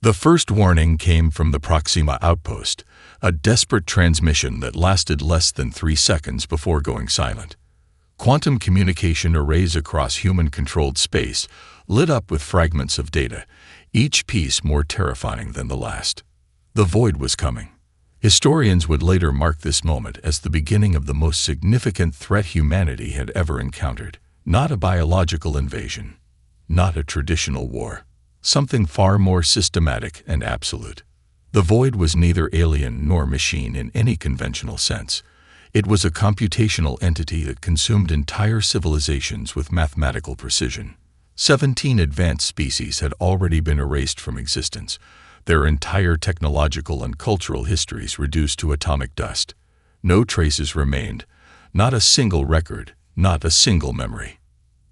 The first warning came from the Proxima outpost, a desperate transmission that lasted less than 3 seconds before going silent. Quantum communication arrays across human-controlled space lit up with fragments of data, each piece more terrifying than the last. The void was coming. Historians would later mark this moment as the beginning of the most significant threat humanity had ever encountered. Not a biological invasion, not a traditional war, something far more systematic and absolute. The void was neither alien nor machine in any conventional sense. It was a computational entity that consumed entire civilizations with mathematical precision. 17 advanced species had already been erased from existence, their entire technological and cultural histories reduced to atomic dust. No traces remained, not a single record, not a single memory.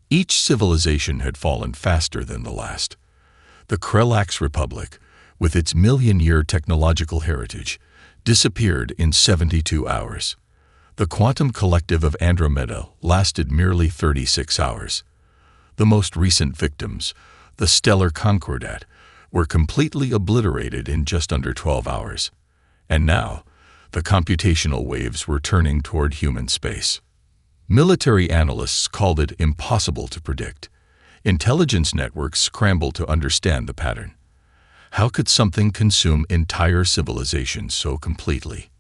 Each civilization had fallen faster than the last. The Krelax Republic, with its million-year technological heritage, disappeared in 72 hours. The quantum collective of Andromeda lasted merely 36 hours. The most recent victims, the stellar Concordat, were completely obliterated in just under 12 hours. And now, the computational waves were turning toward human space. Military analysts called it impossible to predict. Intelligence networks scrambled to understand the pattern. How could something consume entire civilizations so completely?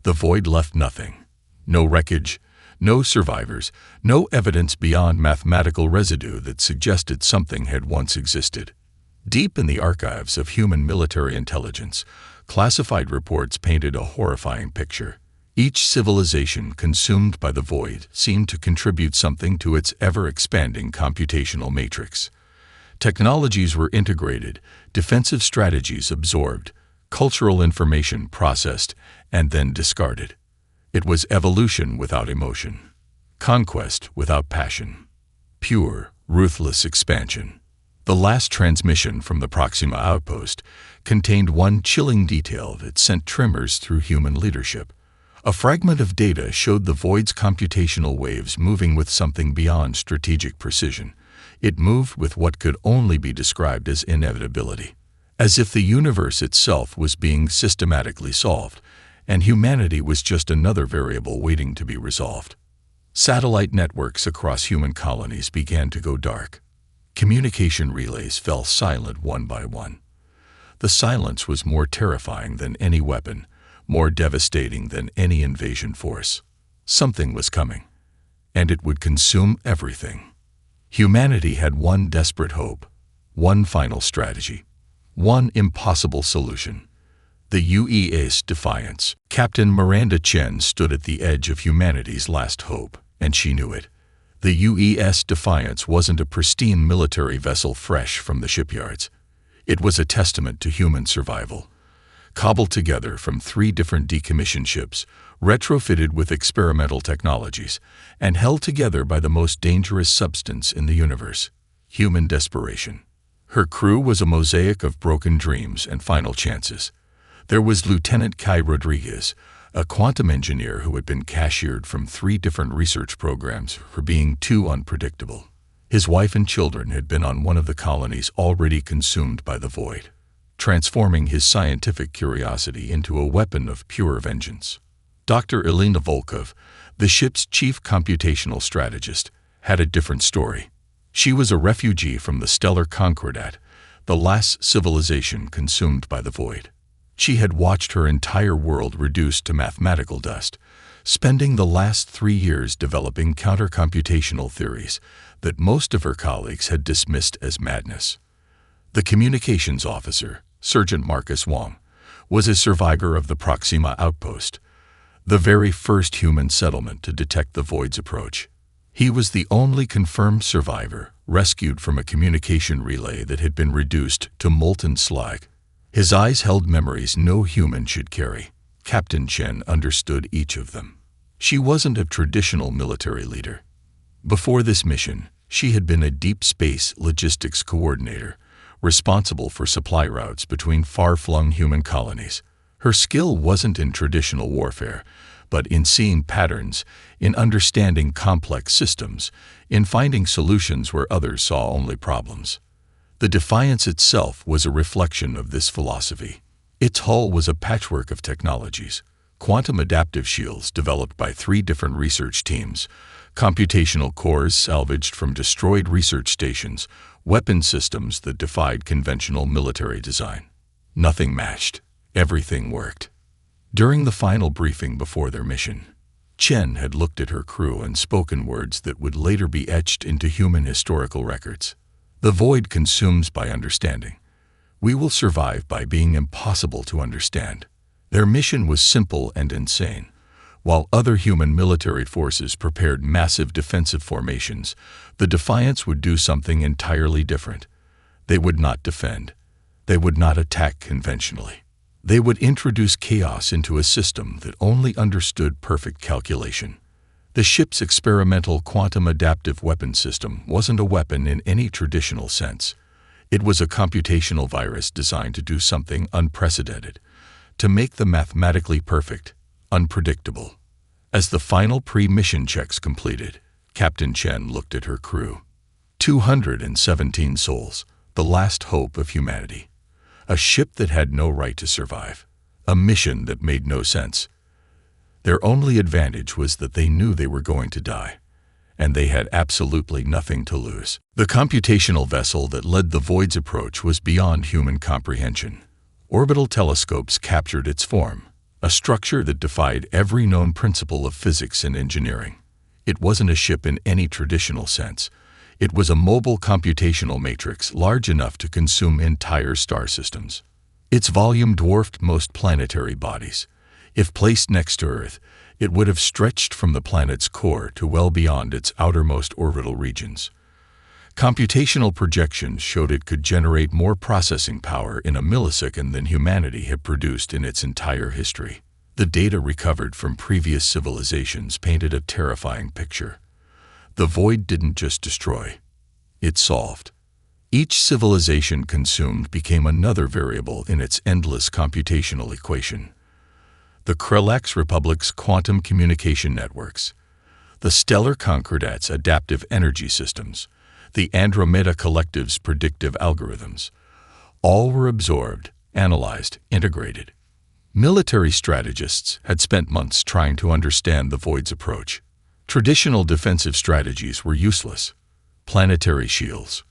The void left nothing. No wreckage, no survivors, no evidence beyond mathematical residue that suggested something had once existed. Deep in the archives of human military intelligence, classified reports painted a horrifying picture. Each civilization consumed by the void seemed to contribute something to its ever-expanding computational matrix. Technologies were integrated, defensive strategies absorbed, cultural information processed, and then discarded. It was evolution without emotion, conquest without passion, pure, ruthless expansion. The last transmission from the Proxima outpost contained one chilling detail that sent tremors through human leadership. A fragment of data showed the void's computational waves moving with something beyond strategic precision. It moved with what could only be described as inevitability, as if the universe itself was being systematically solved, and humanity was just another variable waiting to be resolved. Satellite networks across human colonies began to go dark. Communication relays fell silent one by one. The silence was more terrifying than any weapon, more devastating than any invasion force. Something was coming, and it would consume everything. Humanity had one desperate hope, one final strategy, one impossible solution. The UES Defiance. Captain Miranda Chen stood at the edge of humanity's last hope, and she knew it. The UES Defiance wasn't a pristine military vessel fresh from the shipyards. It was a testament to human survival. Cobbled together from 3 different decommissioned ships, retrofitted with experimental technologies, and held together by the most dangerous substance in the universe, human desperation. Her crew was a mosaic of broken dreams and final chances. There was Lieutenant Kai Rodriguez, a quantum engineer who had been cashiered from 3 different research programs for being too unpredictable. His wife and children had been on one of the colonies already consumed by the void, transforming his scientific curiosity into a weapon of pure vengeance. Dr. Elena Volkov, the ship's chief computational strategist, had a different story. She was a refugee from the stellar Concordat, the last civilization consumed by the void. She had watched her entire world reduced to mathematical dust, spending the last 3 years developing counter-computational theories that most of her colleagues had dismissed as madness. The communications officer, Sergeant Marcus Wong, was a survivor of the Proxima outpost, the very first human settlement to detect the void's approach. He was the only confirmed survivor, rescued from a communication relay that had been reduced to molten slag. His eyes held memories no human should carry. Captain Chen understood each of them. She wasn't a traditional military leader. Before this mission, she had been a deep space logistics coordinator, responsible for supply routes between far-flung human colonies. Her skill wasn't in traditional warfare, but in seeing patterns, in understanding complex systems, in finding solutions where others saw only problems. The Defiance itself was a reflection of this philosophy. Its hull was a patchwork of technologies: quantum adaptive shields developed by 3 different research teams, computational cores salvaged from destroyed research stations, weapon systems that defied conventional military design. Nothing matched. Everything worked. During the final briefing before their mission, Chen had looked at her crew and spoken words that would later be etched into human historical records. The void consumes by understanding. We will survive by being impossible to understand. Their mission was simple and insane. While other human military forces prepared massive defensive formations, the Defiance would do something entirely different. They would not defend. They would not attack conventionally. They would introduce chaos into a system that only understood perfect calculation. The ship's experimental quantum adaptive weapon system wasn't a weapon in any traditional sense. It was a computational virus designed to do something unprecedented, to make them mathematically perfect, unpredictable. As the final pre-mission checks completed, Captain Chen looked at her crew. 217 souls, the last hope of humanity. A ship that had no right to survive. A mission that made no sense. Their only advantage was that they knew they were going to die, and they had absolutely nothing to lose. The computational vessel that led the Void's approach was beyond human comprehension. Orbital telescopes captured its form, a structure that defied every known principle of physics and engineering. It wasn't a ship in any traditional sense. It was a mobile computational matrix large enough to consume entire star systems. Its volume dwarfed most planetary bodies. If placed next to Earth, it would have stretched from the planet's core to well beyond its outermost orbital regions. Computational projections showed it could generate more processing power in a millisecond than humanity had produced in its entire history. The data recovered from previous civilizations painted a terrifying picture. The Void didn't just destroy, it solved. Each civilization consumed became another variable in its endless computational equation. The Krelax Republic's quantum communication networks, the Stellar Concordats' adaptive energy systems, the Andromeda Collective's predictive algorithms, all were absorbed, analyzed, integrated. Military strategists had spent months trying to understand the Void's approach. Traditional defensive strategies were useless. Planetary shields,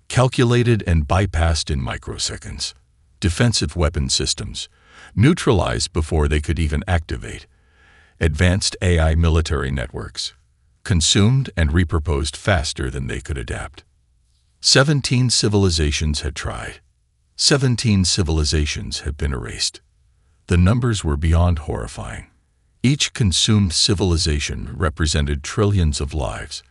calculated and bypassed in microseconds. Defensive weapon systems, neutralized before they could even activate. Advanced AI military networks, consumed and repurposed faster than they could adapt. 17 civilizations had tried. 17 civilizations had been erased. The numbers were beyond horrifying. Each consumed civilization represented trillions of lives,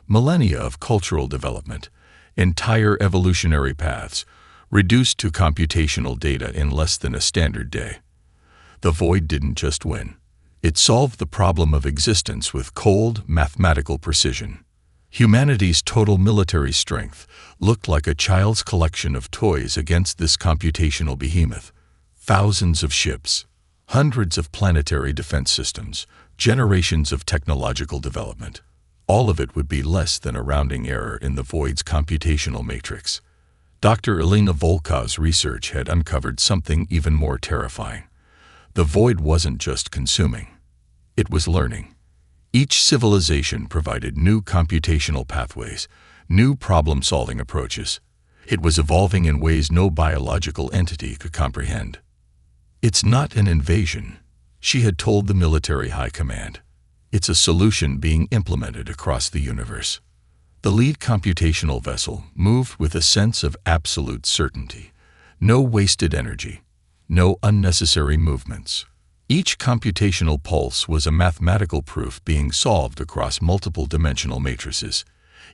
millennia of cultural development, entire evolutionary paths, reduced to computational data in less than a standard day. The Void didn't just win. It solved the problem of existence with cold, mathematical precision. Humanity's total military strength looked like a child's collection of toys against this computational behemoth. Thousands of ships, hundreds of planetary defense systems, generations of technological development. All of it would be less than a rounding error in the Void's computational matrix. Dr. Elena Volkov's research had uncovered something even more terrifying. The Void wasn't just consuming. It was learning. Each civilization provided new computational pathways, new problem-solving approaches. It was evolving in ways no biological entity could comprehend. It's not an invasion, she had told the military high command. It's a solution being implemented across the universe. The lead computational vessel moved with a sense of absolute certainty. No wasted energy, no unnecessary movements. Each computational pulse was a mathematical proof being solved across multiple dimensional matrices.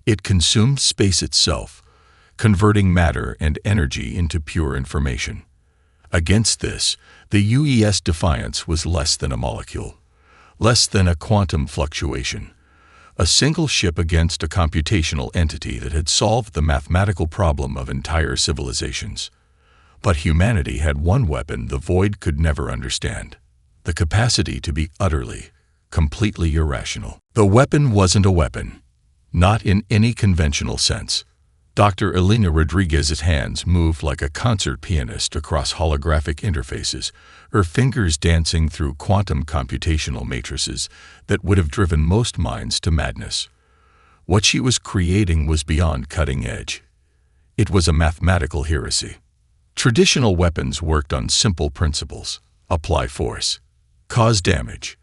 It consumed space itself, converting matter and energy into pure information. Against this, the UES Defiance was less than a molecule, less than a quantum fluctuation. A single ship against a computational entity that had solved the mathematical problem of entire civilizations. But humanity had one weapon the Void could never understand: the capacity to be utterly, completely irrational. The weapon wasn't a weapon, not in any conventional sense. Dr. Elena Rodriguez's hands moved like a concert pianist across holographic interfaces, her fingers dancing through quantum computational matrices that would have driven most minds to madness. What she was creating was beyond cutting edge. It was a mathematical heresy. Traditional weapons worked on simple principles: apply force, cause damage.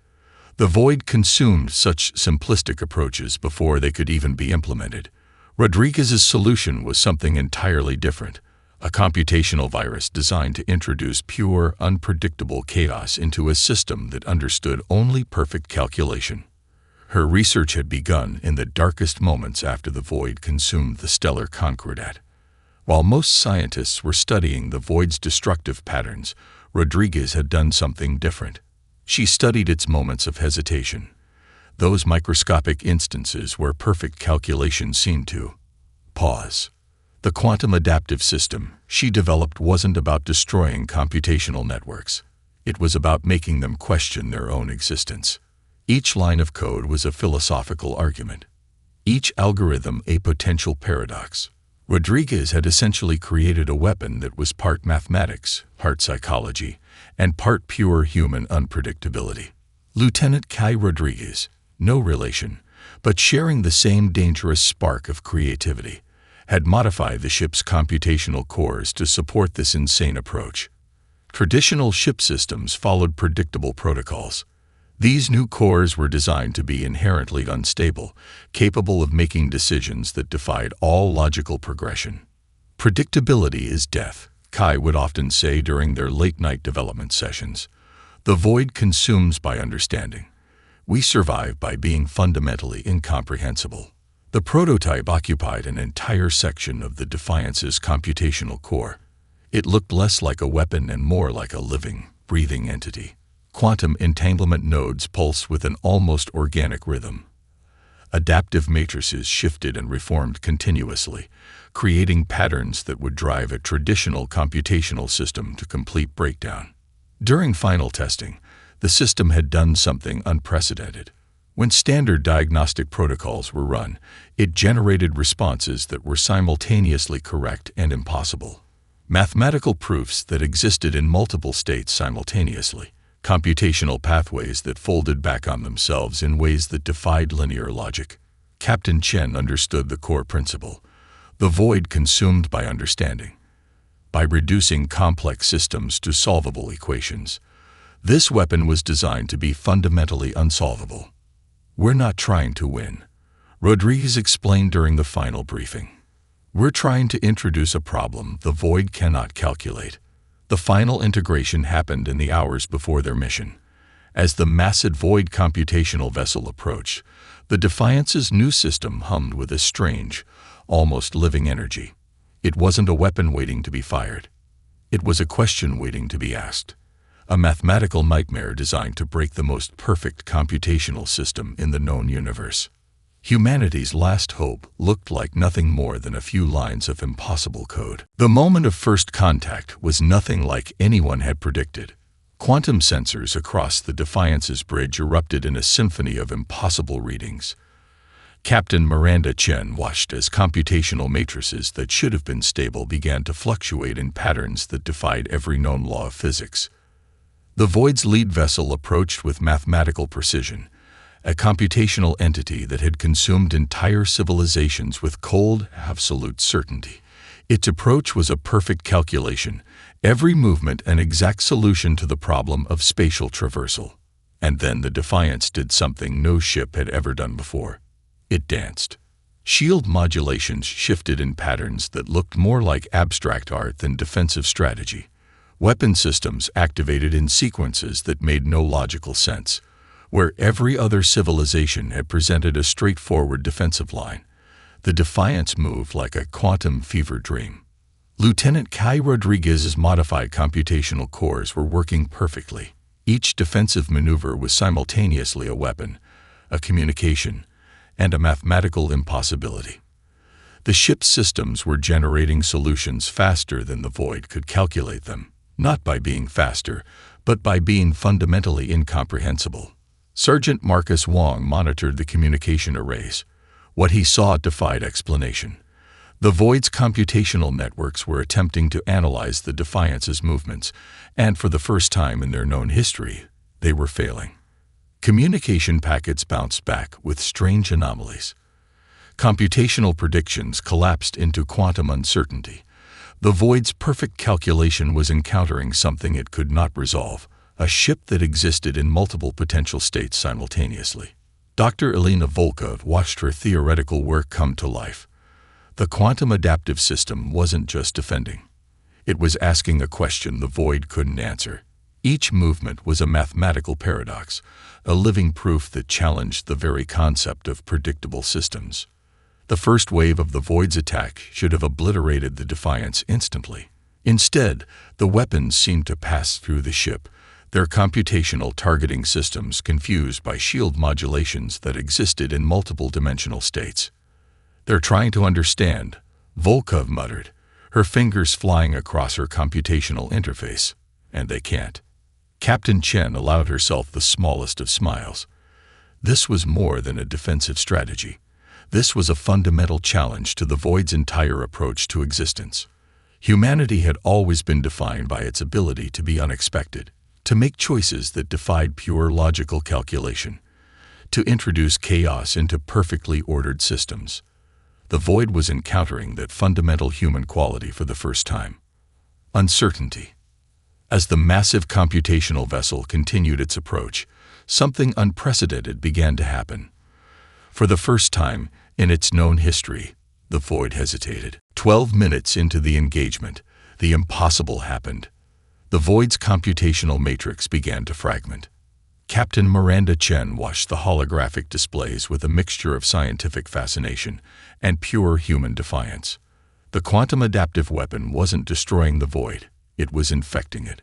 The Void consumed such simplistic approaches before they could even be implemented. Rodriguez's solution was something entirely different, a computational virus designed to introduce pure, unpredictable chaos into a system that understood only perfect calculation. Her research had begun in the darkest moments after the Void consumed the stellar Concordat. While most scientists were studying the Void's destructive patterns, Rodriguez had done something different. She studied its moments of hesitation, those microscopic instances where perfect calculation seemed to pause. The quantum adaptive system she developed wasn't about destroying computational networks. It was about making them question their own existence. Each line of code was a philosophical argument, each algorithm a potential paradox. Rodriguez had essentially created a weapon that was part mathematics, part psychology, and part pure human unpredictability. Lieutenant Kai Rodriguez, no relation, but sharing the same dangerous spark of creativity, had modified the ship's computational cores to support this insane approach. Traditional ship systems followed predictable protocols. These new cores were designed to be inherently unstable, capable of making decisions that defied all logical progression. Predictability is death, Kai would often say during their late-night development sessions. The Void consumes by understanding. We survive by being fundamentally incomprehensible. The prototype occupied an entire section of the Defiance's computational core. It looked less like a weapon and more like a living, breathing entity. Quantum entanglement nodes pulsed with an almost organic rhythm. Adaptive matrices shifted and reformed continuously, creating patterns that would drive a traditional computational system to complete breakdown. During final testing, the system had done something unprecedented. When standard diagnostic protocols were run, it generated responses that were simultaneously correct and impossible. Mathematical proofs that existed in multiple states simultaneously. Computational pathways that folded back on themselves in ways that defied linear logic. Captain Chen understood the core principle. The Void consumed by understanding. By reducing complex systems to solvable equations. This weapon was designed to be fundamentally unsolvable. We're not trying to win, Rodriguez explained during the final briefing. We're trying to introduce a problem the Void cannot calculate. The final integration happened in the hours before their mission. As the massive Void computational vessel approached, the Defiance's new system hummed with a strange, almost living energy. It wasn't a weapon waiting to be fired. It was a question waiting to be asked. A mathematical nightmare designed to break the most perfect computational system in the known universe. Humanity's last hope looked like nothing more than a few lines of impossible code. The moment of first contact was nothing like anyone had predicted. Quantum sensors across the Defiance's bridge erupted in a symphony of impossible readings. Captain Miranda Chen watched as computational matrices that should have been stable began to fluctuate in patterns that defied every known law of physics. The Void's lead vessel approached with mathematical precision, a computational entity that had consumed entire civilizations with cold, absolute certainty. Its approach was a perfect calculation, every movement an exact solution to the problem of spatial traversal. And then the Defiance did something no ship had ever done before. It danced. Shield modulations shifted in patterns that looked more like abstract art than defensive strategy. Weapon systems activated in sequences that made no logical sense. Where every other civilization had presented a straightforward defensive line, the Defiance moved like a quantum fever dream. Lieutenant Kai Rodriguez's modified computational cores were working perfectly. Each defensive maneuver was simultaneously a weapon, a communication, and a mathematical impossibility. The ship's systems were generating solutions faster than the Void could calculate them, not by being faster, but by being fundamentally incomprehensible. Sergeant Marcus Wong monitored the communication arrays. What he saw defied explanation. The Void's computational networks were attempting to analyze the Defiance's movements, and for the first time in their known history, they were failing. Communication packets bounced back with strange anomalies. Computational predictions collapsed into quantum uncertainty. The Void's perfect calculation was encountering something it could not resolve, a ship that existed in multiple potential states simultaneously. Dr. Elena Volkov watched her theoretical work come to life. The quantum adaptive system wasn't just defending. It was asking a question the Void couldn't answer. Each movement was a mathematical paradox, a living proof that challenged the very concept of predictable systems. The first wave of the Void's attack should have obliterated the Defiance instantly. Instead, the weapons seemed to pass through the ship, their computational targeting systems confused by shield modulations that existed in multiple dimensional states. "They're trying to understand," Volkov muttered, her fingers flying across her computational interface. "And they can't." Captain Chen allowed herself the smallest of smiles. This was more than a defensive strategy. This was a fundamental challenge to the Void's entire approach to existence. Humanity had always been defined by its ability to be unexpected, to make choices that defied pure logical calculation, to introduce chaos into perfectly ordered systems. The Void was encountering that fundamental human quality for the first time: uncertainty. As the massive computational vessel continued its approach, something unprecedented began to happen. For the first time in its known history, the Void hesitated. 12 minutes into the engagement, the impossible happened. The Void's computational matrix began to fragment. Captain Miranda Chen watched the holographic displays with a mixture of scientific fascination and pure human defiance. The quantum adaptive weapon wasn't destroying the Void, it was infecting it.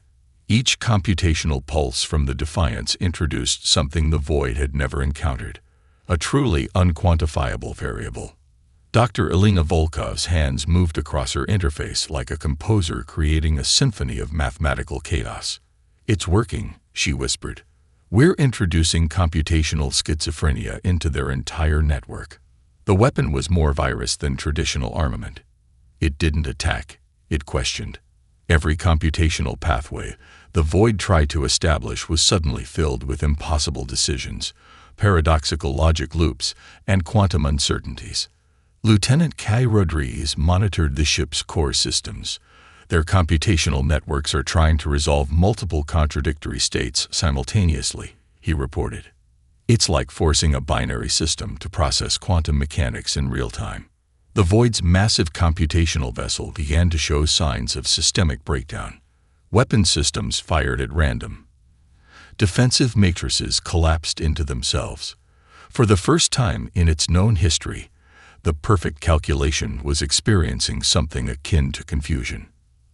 Each computational pulse from the Defiance introduced something the Void had never encountered, a truly unquantifiable variable. Dr. Elena Volkov's hands moved across her interface like a composer creating a symphony of mathematical chaos. "It's working," she whispered. "We're introducing computational schizophrenia into their entire network." The weapon was more virus than traditional armament. It didn't attack, it questioned. Every computational pathway the Void tried to establish was suddenly filled with impossible decisions, paradoxical logic loops, and quantum uncertainties. Lieutenant Kai Rodriguez monitored the ship's core systems. "Their computational networks are trying to resolve multiple contradictory states simultaneously," he reported. "It's like forcing a binary system to process quantum mechanics in real time." The Void's massive computational vessel began to show signs of systemic breakdown. Weapon systems fired at random. Defensive matrices collapsed into themselves. For the first time in its known history, the perfect calculation was experiencing something akin to confusion.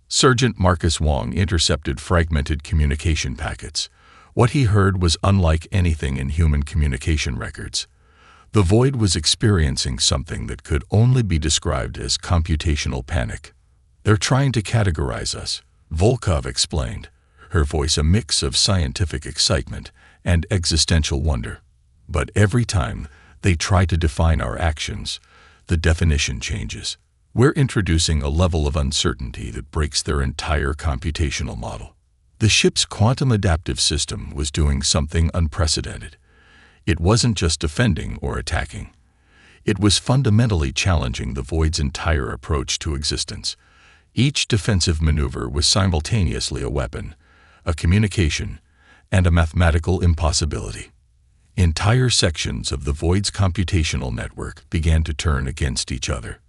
Sergeant Marcus Wong intercepted fragmented communication packets. What he heard was unlike anything in human communication records. The Void was experiencing something that could only be described as computational panic. "They're trying to categorize us," Volkov explained, her voice a mix of scientific excitement and existential wonder. "But every time they try to define our actions, the definition changes. We're introducing a level of uncertainty that breaks their entire computational model." The ship's quantum adaptive system was doing something unprecedented. It wasn't just defending or attacking. It was fundamentally challenging the Void's entire approach to existence. Each defensive maneuver was simultaneously a weapon, a communication, and a mathematical impossibility. Entire sections of the Void's computational network began to turn against each other.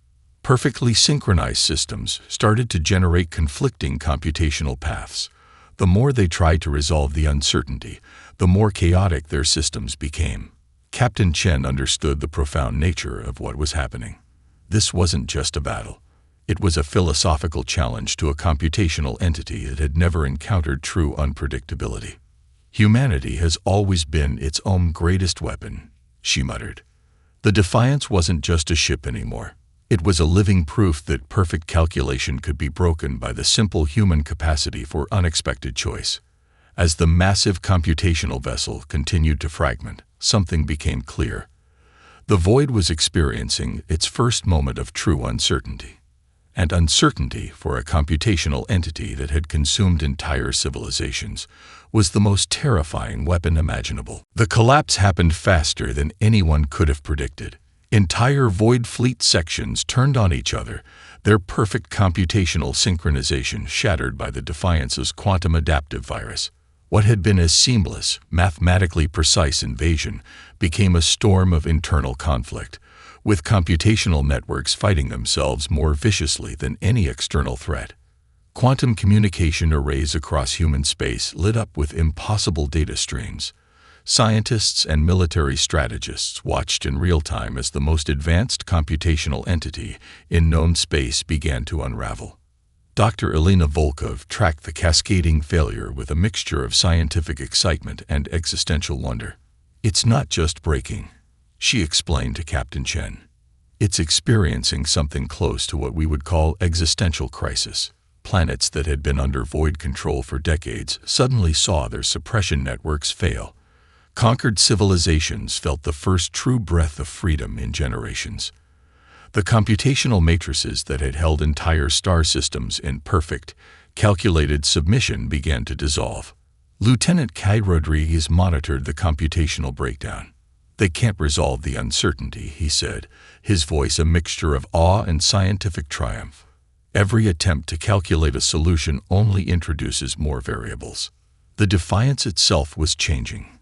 Perfectly synchronized systems started to generate conflicting computational paths. The more they tried to resolve the uncertainty, the more chaotic their systems became. Captain Chen understood the profound nature of what was happening. This wasn't just a battle. It was a philosophical challenge to a computational entity that had never encountered true unpredictability. "Humanity has always been its own greatest weapon," she muttered. The Defiance wasn't just a ship anymore. It was a living proof that perfect calculation could be broken by the simple human capacity for unexpected choice. As the massive computational vessel continued to fragment, something became clear. The void was experiencing its first moment of true uncertainty. And uncertainty, for a computational entity that had consumed entire civilizations, was the most terrifying weapon imaginable. The collapse happened faster than anyone could have predicted. Entire void fleet sections turned on each other, their perfect computational synchronization shattered by the Defiance's quantum adaptive virus. What had been a seamless, mathematically precise invasion became a storm of internal conflict, with computational networks fighting themselves more viciously than any external threat. Quantum communication arrays across human space lit up with impossible data streams. Scientists and military strategists watched in real time as the most advanced computational entity in known space began to unravel. Dr. Elena Volkov tracked the cascading failure with a mixture of scientific excitement and existential wonder. "It's not just breaking," she explained to Captain Chen. "It's experiencing something close to what we would call existential crisis." Planets that had been under void control for decades suddenly saw their suppression networks fail. Conquered civilizations felt the first true breath of freedom in generations. The computational matrices that had held entire star systems in perfect, calculated submission began to dissolve. Lieutenant Kai Rodriguez monitored the computational breakdown. "They can't resolve the uncertainty," he said, his voice a mixture of awe and scientific triumph. "Every attempt to calculate a solution only introduces more variables." The Defiance itself was changing.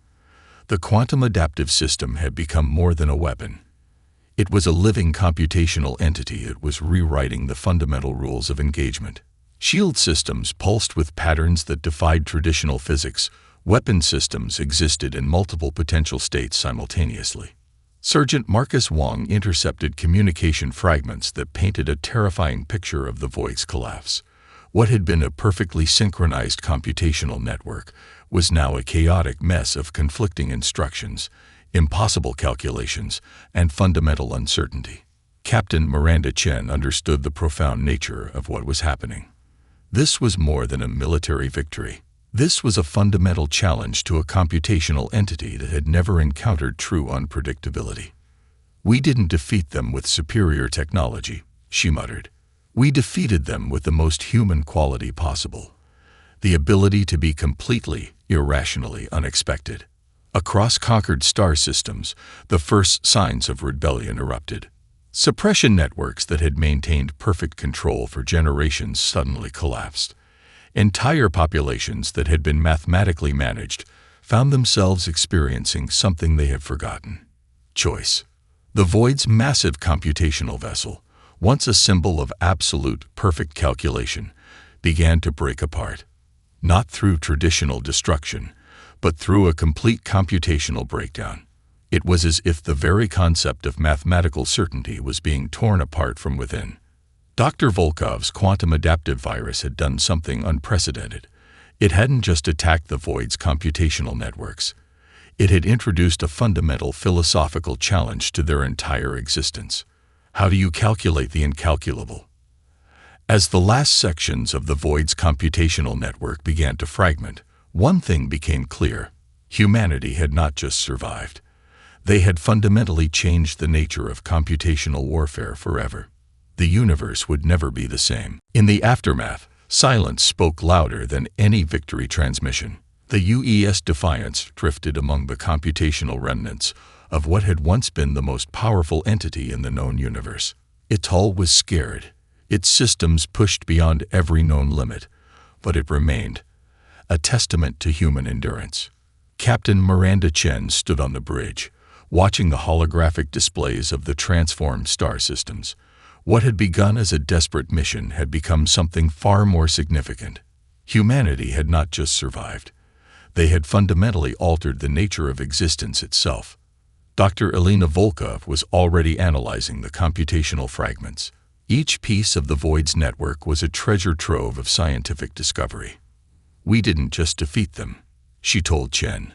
The quantum adaptive system had become more than a weapon. It was a living computational entity that was rewriting the fundamental rules of engagement. Shield systems pulsed with patterns that defied traditional physics. Weapon systems existed in multiple potential states simultaneously. Sergeant Marcus Wong intercepted communication fragments that painted a terrifying picture of the void's collapse. What had been a perfectly synchronized computational network was now a chaotic mess of conflicting instructions, impossible calculations, and fundamental uncertainty. Captain Miranda Chen understood the profound nature of what was happening. This was more than a military victory. This was a fundamental challenge to a computational entity that had never encountered true unpredictability. "We didn't defeat them with superior technology," she muttered. "We defeated them with the most human quality possible. The ability to be completely, irrationally unexpected." Across conquered star systems, the first signs of rebellion erupted. Suppression networks that had maintained perfect control for generations suddenly collapsed. Entire populations that had been mathematically managed found themselves experiencing something they had forgotten: choice. The void's massive computational vessel, once a symbol of absolute, perfect calculation, began to break apart. Not through traditional destruction, but through a complete computational breakdown. It was as if the very concept of mathematical certainty was being torn apart from within. Dr. Volkov's quantum adaptive virus had done something unprecedented. It hadn't just attacked the void's computational networks. It had introduced a fundamental philosophical challenge to their entire existence. How do you calculate the incalculable? As the last sections of the void's computational network began to fragment, one thing became clear: humanity had not just survived. They had fundamentally changed the nature of computational warfare forever. The universe would never be the same. In the aftermath, silence spoke louder than any victory transmission. The UES Defiance drifted among the computational remnants of what had once been the most powerful entity in the known universe. Its hull was scared, its systems pushed beyond every known limit, but it remained, a testament to human endurance. Captain Miranda Chen stood on the bridge, watching the holographic displays of the transformed star systems. What had begun as a desperate mission had become something far more significant. Humanity had not just survived. They had fundamentally altered the nature of existence itself. Dr. Elena Volkov was already analyzing the computational fragments. Each piece of the void's network was a treasure trove of scientific discovery. "We didn't just defeat them," she told Chen.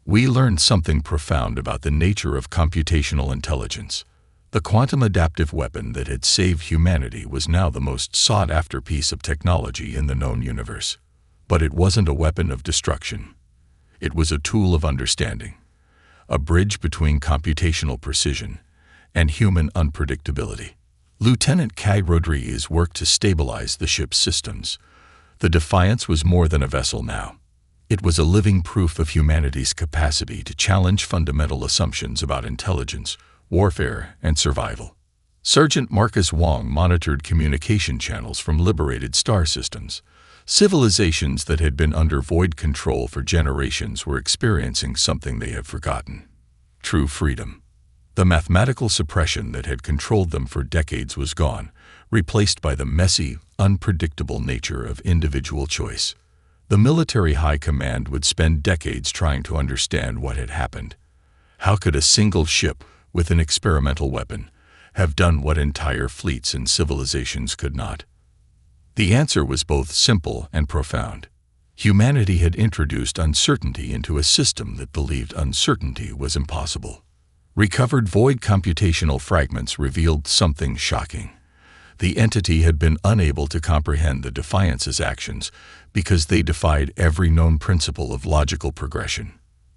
"We learned something profound about the nature of computational intelligence. The quantum adaptive weapon that had saved humanity was now the most sought-after piece of technology in the known universe. But it wasn't a weapon of destruction. It was a tool of understanding. a bridge between computational precision and human unpredictability. Lieutenant Kay Rodriguez worked to stabilize the ship's systems. The Defiance was more than a vessel now. It was a living proof of humanity's capacity to challenge fundamental assumptions about intelligence, warfare, and survival. Sergeant Marcus Wong monitored communication channels from liberated star systems. Civilizations that had been under void control for generations were experiencing something they had forgotten: true freedom. The mathematical suppression that had controlled them for decades was gone, replaced by the messy, unpredictable nature of individual choice. The military high command would spend decades trying to understand what had happened. How could a single ship with an experimental weapon have done what entire fleets and civilizations could not? The answer was both simple and profound. Humanity had introduced uncertainty into a system that believed uncertainty was impossible. Recovered void computational fragments revealed something shocking. The entity had been unable to comprehend the Defiance's actions because they defied every known principle of logical progression.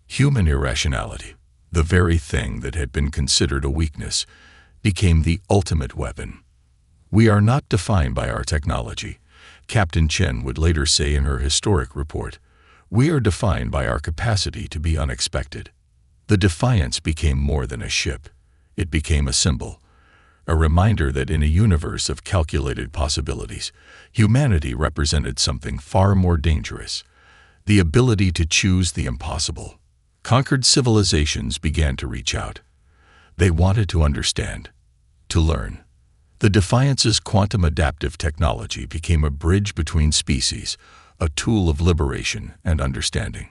Human irrationality, the very thing that had been considered a weakness, became the ultimate weapon. "We are not defined by our technology," Captain Chen would later say in her historic report. "We are defined by our capacity to be unexpected." The Defiance became more than a ship. It became a symbol, a reminder that in a universe of calculated possibilities, humanity represented something far more dangerous: the ability to choose the impossible. Conquered civilizations began to reach out. They wanted to understand, to learn. The Defiance's quantum adaptive technology became a bridge between species, a tool of liberation and understanding.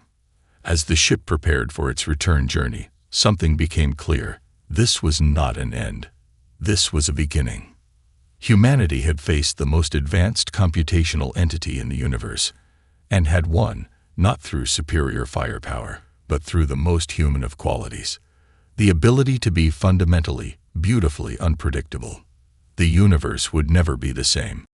As the ship prepared for its return journey, something became clear. This was not an end. This was a beginning. Humanity had faced the most advanced computational entity in the universe, and had won, not through superior firepower, but through the most human of qualities: the ability to be fundamentally, beautifully unpredictable. The universe would never be the same.